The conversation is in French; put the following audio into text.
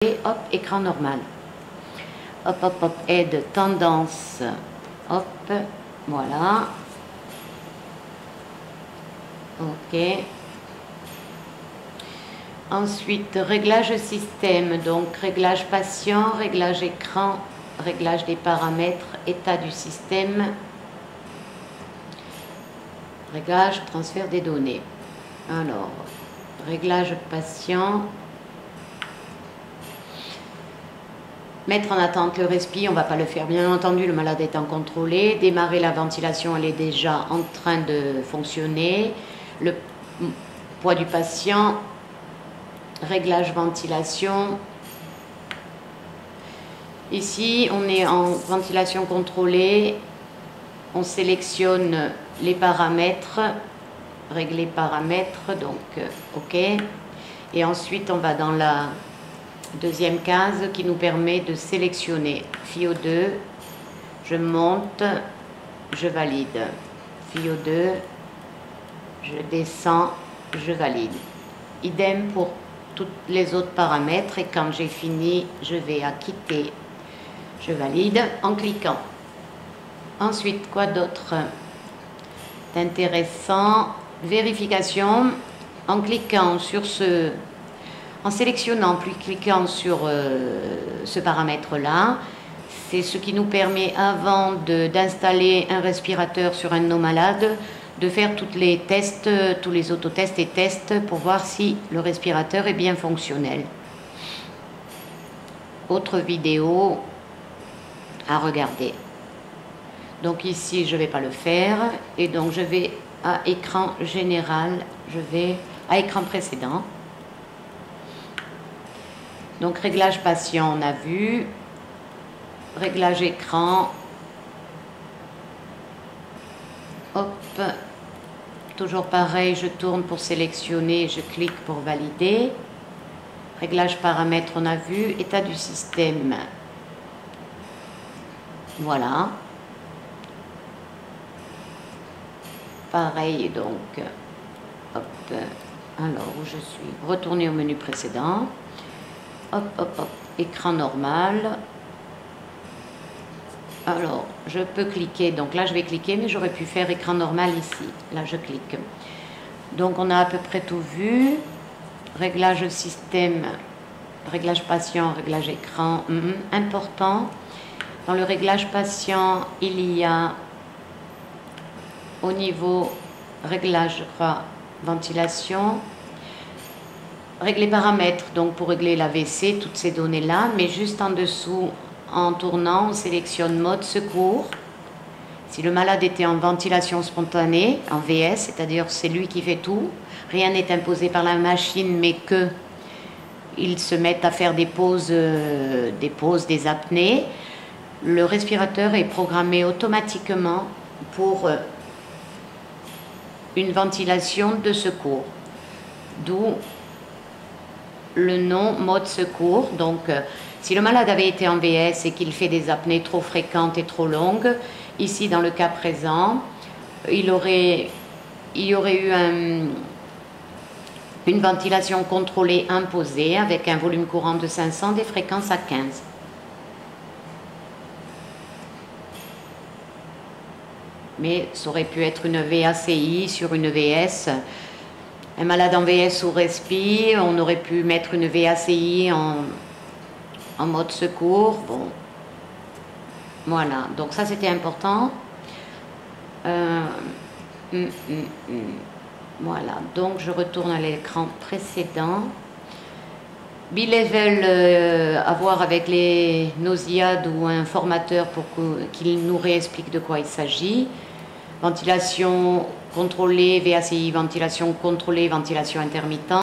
Et hop, écran normal. Hop, hop, hop, aide, tendance. Hop, voilà. Ok. Ensuite, réglage système. Donc, réglage patient, réglage écran, réglage des paramètres, état du système. Réglage, transfert des données. Alors, réglage patient. Mettre en attente le respi, on ne va pas le faire bien entendu, le malade étant contrôlé. Démarrer la ventilation, elle est déjà en train de fonctionner. Le poids du patient, réglage ventilation. Ici, on est en ventilation contrôlée. On sélectionne les paramètres, régler paramètres, donc OK. Et ensuite, on va dans la deuxième case qui nous permet de sélectionner FiO2, je monte, je valide, FiO2, je descends, je valide. Idem pour tous les autres paramètres et quand j'ai fini, je vais à quitter, je valide en cliquant. Ensuite, quoi d'autre d'intéressant? Vérification, en cliquant sur ce... En sélectionnant puis cliquant sur ce paramètre-là, c'est ce qui nous permet, avant d'installer un respirateur sur un de nos malades, de faire tous les tests, tous les autotests et tests pour voir si le respirateur est bien fonctionnel. Autre vidéo à regarder. Donc ici, je ne vais pas le faire. Et donc, je vais à écran général, je vais à écran précédent. Donc, réglage patient, on a vu. Réglage écran. Hop. Toujours pareil, je tourne pour sélectionner, je clique pour valider. Réglage paramètres, on a vu. État du système. Voilà. Pareil, donc. Hop. Alors, où je suis? Retourner au menu précédent. Hop, hop, hop, écran normal. Alors, je peux cliquer. Donc là, je vais cliquer, mais j'aurais pu faire écran normal ici. Là, je clique. Donc, on a à peu près tout vu. Réglage système, réglage patient, réglage écran. Important. Dans le réglage patient, il y a au niveau réglage, je crois, ventilation. Régler paramètres, donc pour régler l'AVC, toutes ces données-là, mais juste en dessous, en tournant, on sélectionne mode secours. Si le malade était en ventilation spontanée, en VS, c'est-à-dire c'est lui qui fait tout, rien n'est imposé par la machine, mais que ils se mettent à faire des pauses, des apnées, le respirateur est programmé automatiquement pour une ventilation de secours. D'où le nom mode secours. Donc, si le malade avait été en VS et qu'il fait des apnées trop fréquentes et trop longues, ici, dans le cas présent, il y aurait eu une ventilation contrôlée imposée avec un volume courant de 500, des fréquences à 15. Mais ça aurait pu être une VACI sur une VS. Un malade en VS sous respi, on aurait pu mettre une VACI en mode secours. Bon, voilà. Donc ça, c'était important. Voilà. Donc je retourne à l'écran précédent. Bilevel, à voir avec les nausiades ou un formateur pour qu'il nous réexplique de quoi il s'agit. Ventilation contrôlée, VACI, ventilation contrôlée, ventilation intermittente.